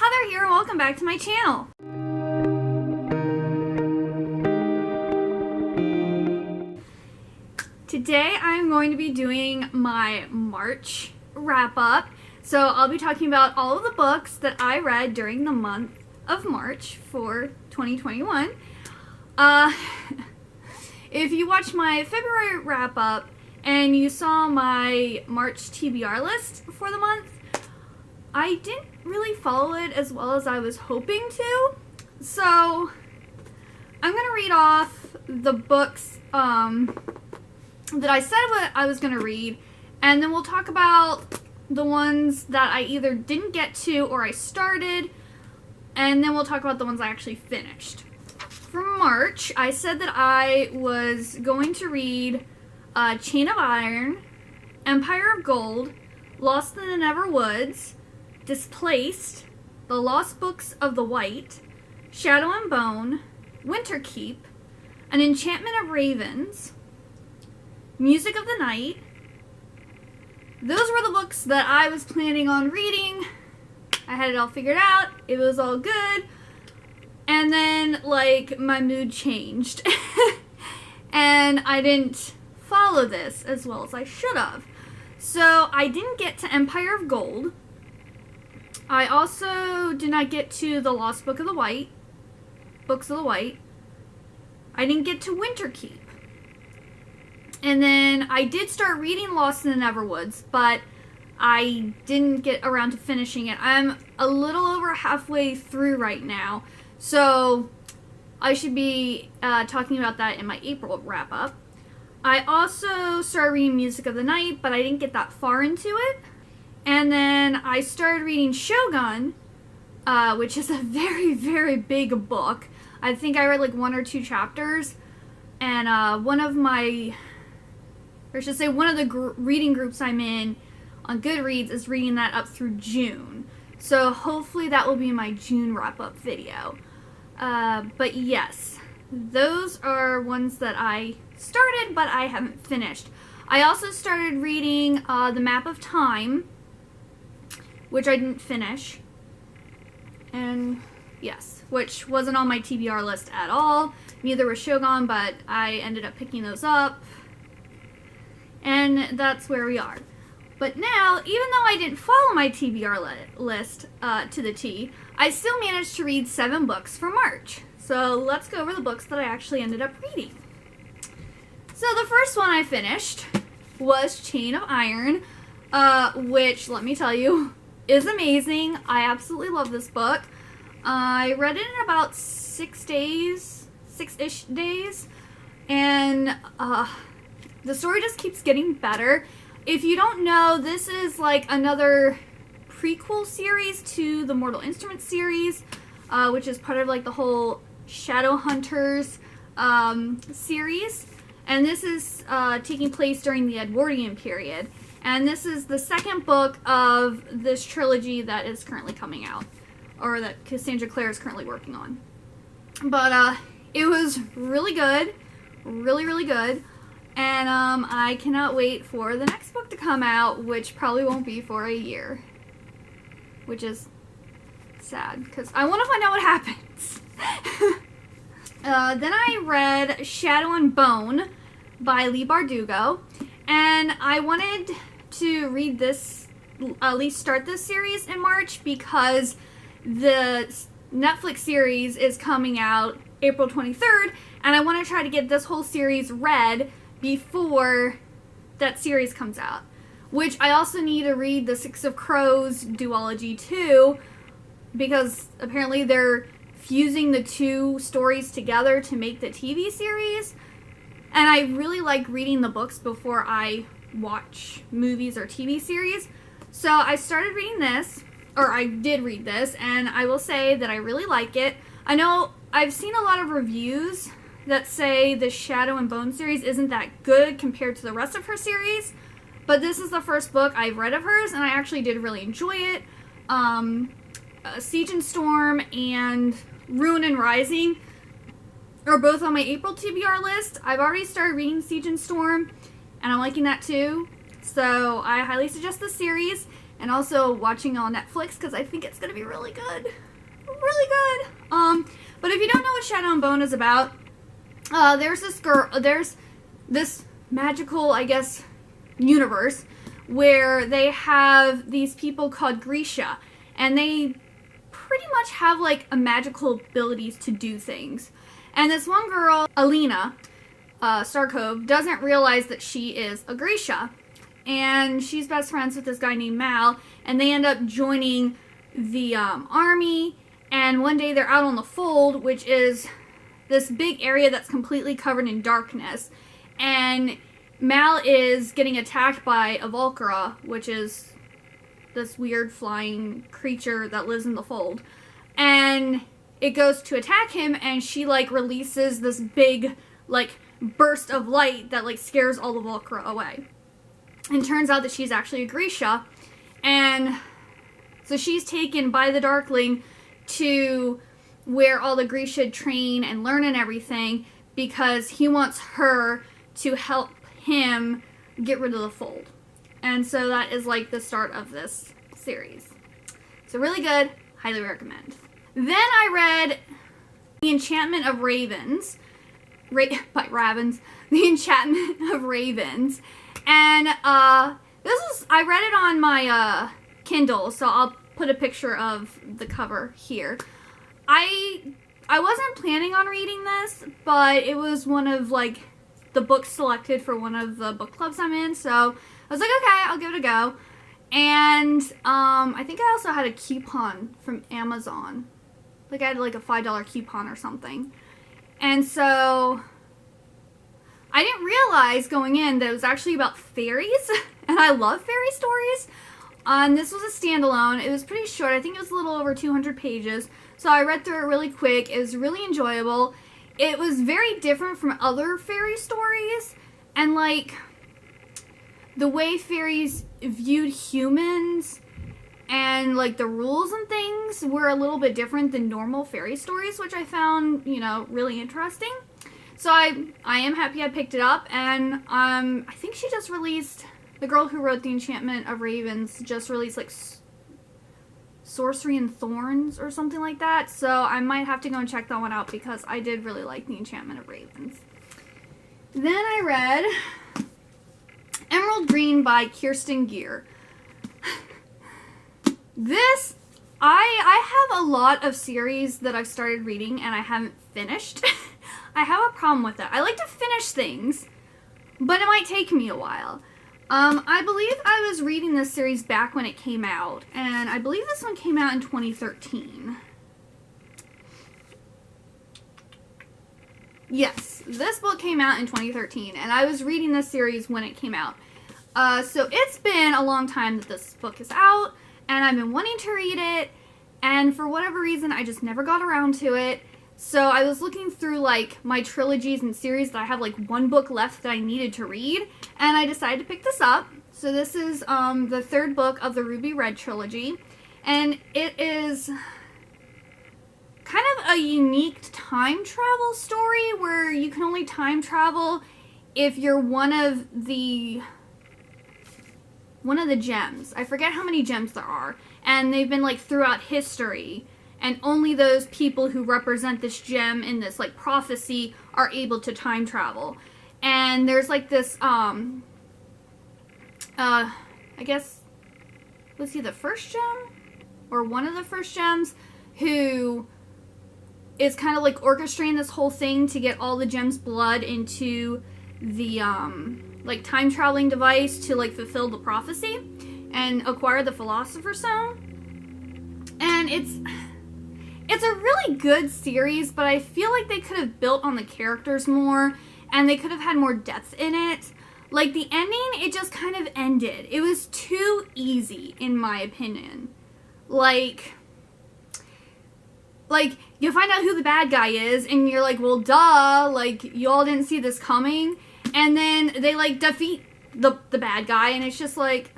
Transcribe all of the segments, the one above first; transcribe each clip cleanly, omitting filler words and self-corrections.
Heather here, and welcome back to my channel. Today I'm going to be doing my March wrap-up. So I'll be talking about all of the books that I read during the month of March for 2021. If you watched my February wrap-up and you saw my March TBR list for the month, I didn't really follow it as well as I was hoping to. So I'm going to read off the books that I said what I was going to read, and then we'll talk about the ones that I either didn't get to or I started, and then we'll talk about the ones I actually finished. For March, I said that I was going to read Chain of Iron, Empire of Gold, Lost in the Never Woods, Displaced, The Lost Books of the White, Shadow and Bone, Winterkeep, An Enchantment of Ravens, Music of the Night. Those were the books that I was planning on reading. I had it all figured out. It was all good. And then, like, my mood changed. And I didn't follow this as well as I should have. So I didn't get to Empire of Gold. I also did not get to The Lost Books of the White. I didn't get to Winterkeep. And then I did start reading Lost in the Neverwoods, but I didn't get around to finishing it. I'm a little over halfway through right now, so I should be talking about that in my April wrap-up. I also started reading Music of the Night, but I didn't get that far into it. And then I started reading Shogun, which is a very, very big book. I think I read like 1 or 2 chapters, and one of the reading groups I'm in on Goodreads is reading that up through June. So hopefully that will be my June wrap-up video. But yes, those are ones that I started, but I haven't finished. I also started reading The Map of Time, which I didn't finish. And yes, which wasn't on my TBR list at all. Neither was Shogun, but I ended up picking those up. And that's where we are. But now, even though I didn't follow my TBR list to the T, I still managed to read 7 books for March. So let's go over the books that I actually ended up reading. So the first one I finished was Chain of Iron, which, let me tell you, is amazing. I absolutely love this book. I read it in about 6-ish days, and the story just keeps getting better. If you don't know, this is like another prequel series to the Mortal Instruments series, which is part of like the whole Shadowhunters series. And this is taking place during the Edwardian period. And this is the second book of this trilogy that is currently coming out, or that Cassandra Clare is currently working on. But it was really good, really, really good. And I cannot wait for the next book to come out, which probably won't be for a year. Which is sad, because I want to find out what happens. Then I read Shadow and Bone by Leigh Bardugo. And I wanted to read this, at least start this series in March, because the Netflix series is coming out April 23rd. And I want to try to get this whole series read before that series comes out. Which I also need to read the Six of Crows duology too, because apparently they're fusing the 2 stories together to make the TV series. And I really like reading the books before I watch movies or TV series. So I started reading this, or I did read this, and I will say that I really like it. I know I've seen a lot of reviews that say the Shadow and Bone series isn't that good compared to the rest of her series, but this is the first book I've read of hers, and I actually did really enjoy it. Siege and Storm and Ruin and Rising are both on my April TBR list. I've already started reading Siege and Storm, and I'm liking that too. So I highly suggest the series. and also watching on Netflix because I think it's gonna be really good. Really good. But if you don't know what Shadow and Bone is about, there's this magical, I guess, universe where they have these people called Grisha, and they pretty much have like a magical abilities to do things. And this one girl, Alina Starkov, doesn't realize that she is a Grisha, and she's best friends with this guy named Mal, and they end up joining the army. And one day they're out on the Fold, which is this big area that's completely covered in darkness. And Mal is getting attacked by a Volcra, which is this weird flying creature that lives in the Fold. And it goes to attack him, and she, like, releases this big, like, burst of light that, like, scares all the Volcra away. And turns out that she's actually a Grisha. And so she's taken by the Darkling to where all the Grisha train and learn and everything, because he wants her to help him get rid of the Fold. And so that is like the start of this series. So really good, highly recommend. Then I read The Enchantment of Ravens, by Ravens, The Enchantment of Ravens, and I read it on my Kindle, so I'll put a picture of the cover here. I wasn't planning on reading this, but it was one of like the books selected for one of the book clubs I'm in, so I was like, okay, I'll give it a go. And I think I also had a coupon from Amazon. Like I had like a $5 coupon or something. And so I didn't realize going in that it was actually about fairies, and I love fairy stories. And this was a standalone. It was pretty short. I think it was a little over 200 pages. So I read through it really quick. It was really enjoyable. It was very different from other fairy stories. And like the way fairies viewed humans and like the rules and things were a little bit different than normal fairy stories, which I found, you know, really interesting. So I am happy I picked it up. And I think she just released... The girl who wrote The Enchantment of Ravens just released, like, Sorcery and Thorns or something like that. So I might have to go and check that one out because I did really like The Enchantment of Ravens. Then I read Emerald Green by Kirsten Gear. This, I have a lot of series that I've started reading and I haven't finished. I have a problem with that. I like to finish things, but it might take me a while. I believe I was reading this series back when it came out, and I believe this one came out in 2013. Yes, this book came out in 2013, and I was reading this series when it came out. So it's been a long time that this book is out, and I've been wanting to read it, and for whatever reason, I just never got around to it. So I was looking through, like, my trilogies and series that I have, like, one book left that I needed to read, and I decided to pick this up. So this is the third book of the Ruby Red trilogy, and it is kind of a unique time travel story where you can only time travel if you're one of the gems. I forget how many gems there are, and they've been, like, throughout history. And only those people who represent this gem in this, like, prophecy are able to time travel. And there's, like, this, I guess, was he the first gem? Or one of the first gems who is kind of, like, orchestrating this whole thing to get all the gem's blood into the, like, time-traveling device to, like, fulfill the prophecy and acquire the Philosopher's Stone. And it's a really good series, but I feel like they could have built on the characters more, and they could have had more depth in it. Like, the ending, it just kind of ended. It was too easy, in my opinion. Like, you find out who the bad guy is, and you're like, well, duh, like, you all didn't see this coming. And then they, like, defeat the bad guy, and it's just like,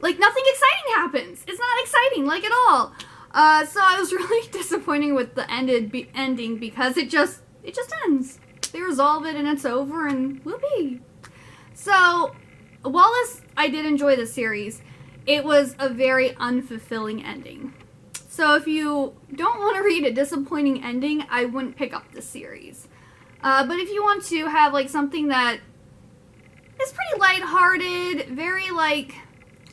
nothing exciting happens. It's not exciting, like, at all. So I was really disappointed with the ending because it just ends. They resolve it and it's over and whoopee. So, while I did enjoy the series, it was a very unfulfilling ending. So if you don't want to read a disappointing ending, I wouldn't pick up this series. But if you want to have like something that is pretty lighthearted, very like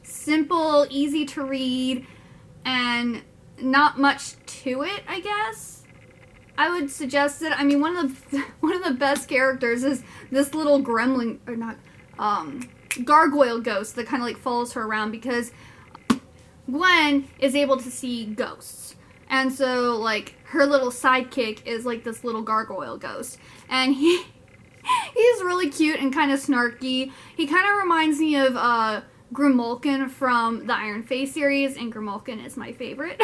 simple, easy to read, and not much to it, I guess, I would suggest it. I mean, one of the best characters is this little gremlin, or not, gargoyle ghost that kind of like follows her around, because Gwen is able to see ghosts. And so, like, her little sidekick is like this little gargoyle ghost. And he's really cute and kind of snarky. He kind of reminds me of Grimalkin from the Iron Face series, and Grimalkin is my favorite.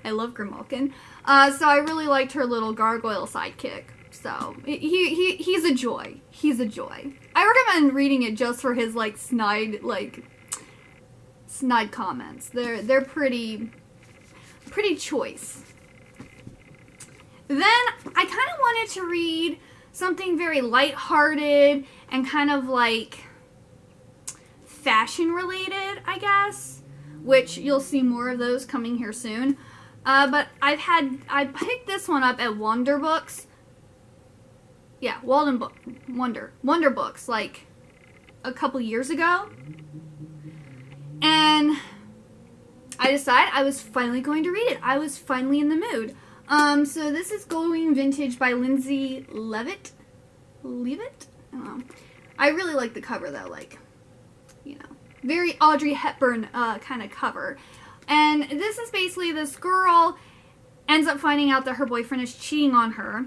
I love Grimalkin. So I really liked her little gargoyle sidekick. So he's a joy. He's a joy. I recommend reading it just for his like snide comments. They're pretty choice. Then I kind of wanted to read something very lighthearted and kind of like fashion related, I guess, which you'll see more of those coming here soon. But I picked this one up at Wonder Books. Yeah, Wonder Books, like a couple years ago. And I decided I was finally going to read it. I was finally in the mood. So this is Going Vintage by Lindsay Leavitt. Leavitt? I don't know. I really like the cover though, like, you know, very Audrey Hepburn kind of cover. And this is basically this girl ends up finding out that her boyfriend is cheating on her.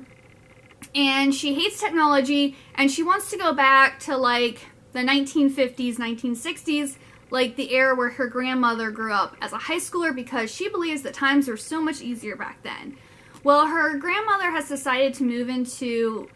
And she hates technology, and she wants to go back to like the 1950s, 1960s, like the era where her grandmother grew up as a high schooler, because she believes that times were so much easier back then. Well, her grandmother has decided to move into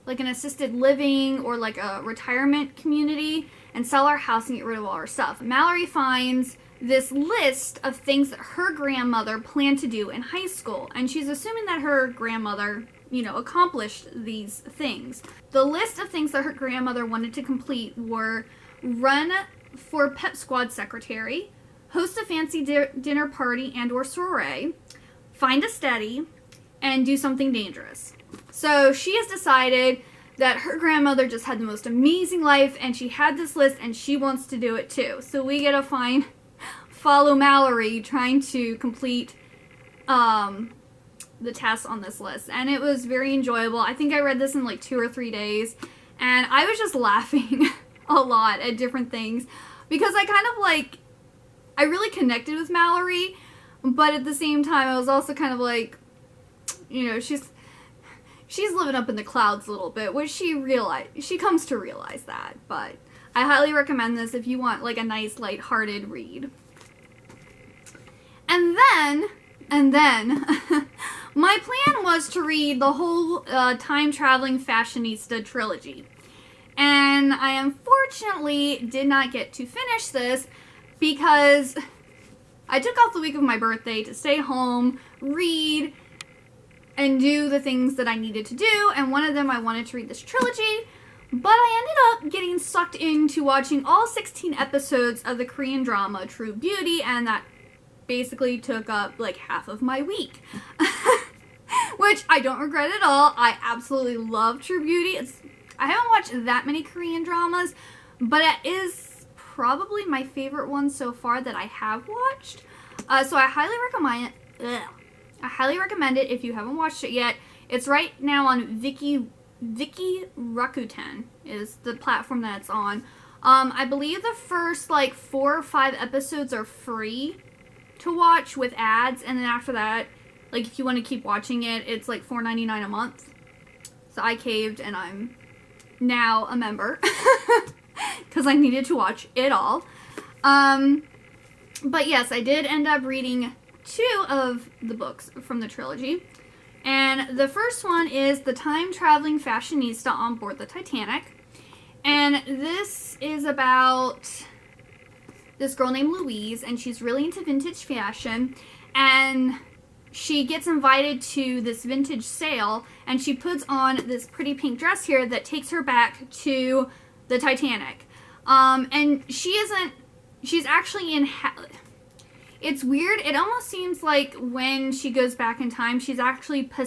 like an assisted living or like a retirement community and sell her house and get rid of all her stuff. Mallory finds this list of things that her grandmother planned to do in high school, and she's assuming that her grandmother, you know, accomplished these things. The list of things that her grandmother wanted to complete were run for pep squad secretary, host a fancy dinner party and or soiree, find a steady, and do something dangerous. So she has decided that her grandmother just had the most amazing life, and she had this list, and she wants to do it too. So we get to follow Mallory trying to complete the tasks on this list. And it was very enjoyable. I think I read this in like 2 or 3 days, and I was just laughing a lot at different things, because I kind of like, I really connected with Mallory, but at the same time I was also kind of like, you know, she's living up in the clouds a little bit, which she comes to realize that. But I highly recommend this if you want like a nice lighthearted read. And then my plan was to read the whole time-traveling fashionista trilogy. And I unfortunately did not get to finish this because I took off the week of my birthday to stay home, read, and do the things that I needed to do. And one of them, I wanted to read this trilogy, but I ended up getting sucked into watching all 16 episodes of the Korean drama True Beauty, and that basically took up like half of my week. Which I don't regret at all. I absolutely love True Beauty. I haven't watched that many Korean dramas, but it is probably my favorite one so far that I have watched. So I highly recommend it. I highly recommend it if you haven't watched it yet. It's right now on Viki Rakuten is the platform that it's on. I believe the first like 4 or 5 episodes are free to watch with ads, and then after that, like if you want to keep watching it, it's like $4.99 a month. So I caved, and I'm now a member because I needed to watch it all. But yes, I did end up reading 2 of the books from the trilogy. And the first one is The Time-Traveling Fashionista on Board the Titanic. And this is about this girl named Louise, and she's really into vintage fashion. And she gets invited to this vintage sale, and she puts on this pretty pink dress here that takes her back to the Titanic. And she isn't she's actually in it's weird. It almost seems like when she goes back in time, she's actually I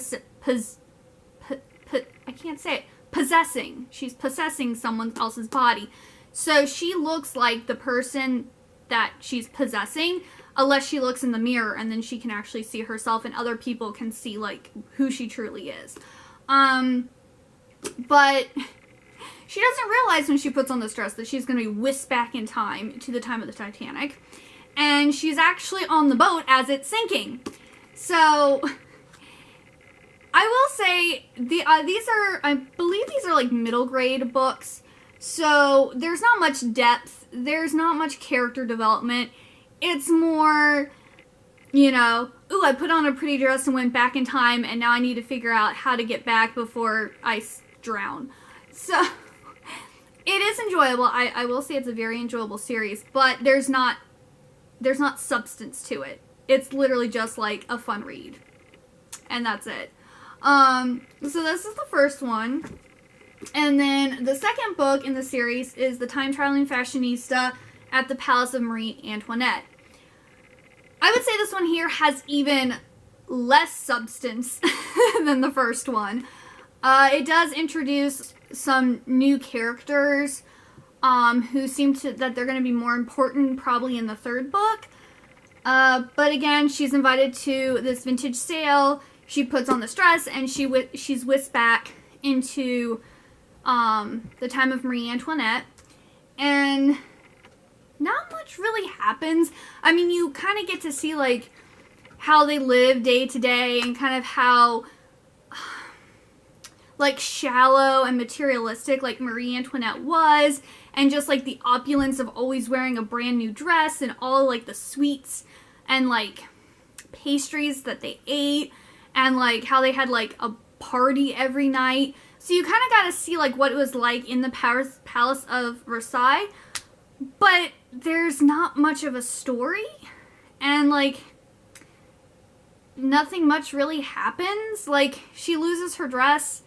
can't say it. Possessing. She's possessing someone else's body. So she looks like the person that she's possessing, unless she looks in the mirror and then she can actually see herself and other people can see like who she truly is. But she doesn't realize when she puts on this dress that she's going to be whisked back in time to the time of the Titanic. And she's actually on the boat as it's sinking. So I will say these are, I believe these are like middle grade books. So there's not much depth. There's not much character development. It's more, you know, ooh, I put on a pretty dress and went back in time and now I need to figure out how to get back before I drown. So it is enjoyable. I will say it's a very enjoyable series, but there's not substance to it. It's literally just like a fun read. And that's it. So this is the first one. And then the second book in the series is The Time-Traveling Fashionista at the Palace of Marie Antoinette. I would say this one here has even less substance than the first one. It does introduce some new characters who seem that they're going to be more important probably in the third book. But again, she's invited to this vintage sale. She puts on this dress and she's whisked back into the time of Marie Antoinette. And not much really happens. I mean, you kind of get to see like how they live day to day and kind of how like shallow and materialistic like Marie Antoinette was, and just like the opulence of always wearing a brand new dress and all like the sweets and like pastries that they ate, and like how they had like a party every night. So you kind of got to see like what it was like in the Palace of Versailles, but there's not much of a story, and like nothing much really happens. Like she loses her dress,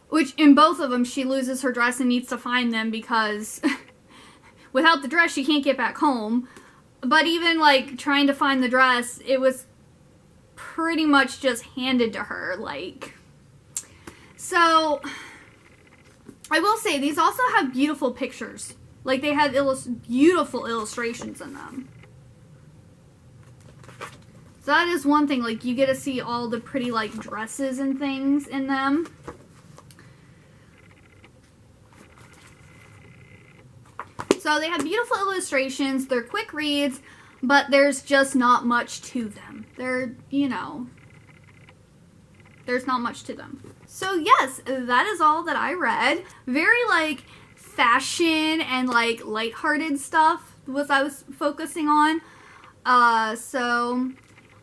which in both of them she loses her dress and needs to find them because without the dress she can't get back home. But even like trying to find the dress, it was pretty much just handed to her. Like, so I will say these also have beautiful pictures. Like they have beautiful illustrations in them. So that is one thing, like you get to see all the pretty like dresses and things in them. So they have beautiful illustrations, they're quick reads, but there's just not much to them. They're, you know, there's not much to them. So yes, that is all that I read. Very like fashion and like lighthearted stuff was I was focusing on. So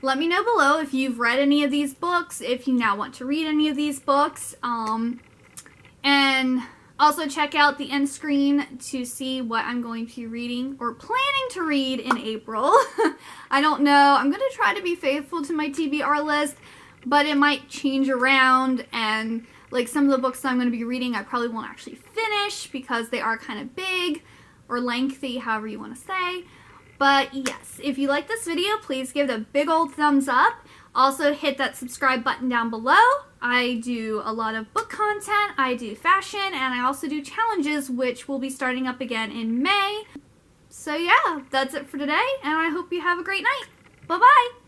let me know below if you've read any of these books, if you now want to read any of these books. And also check out the end screen to see what I'm going to be reading or planning to read in April. I don't know. I'm going to try to be faithful to my TBR list, but it might change around, and like some of the books that I'm going to be reading I probably won't actually finish because they are kind of big or lengthy, however you want to say. But yes, if you like this video, please give it a big old thumbs up. Also hit that subscribe button down below. I do a lot of book content, I do fashion, and I also do challenges, which will be starting up again in May. So yeah, that's it for today, and I hope you have a great night. Bye-bye!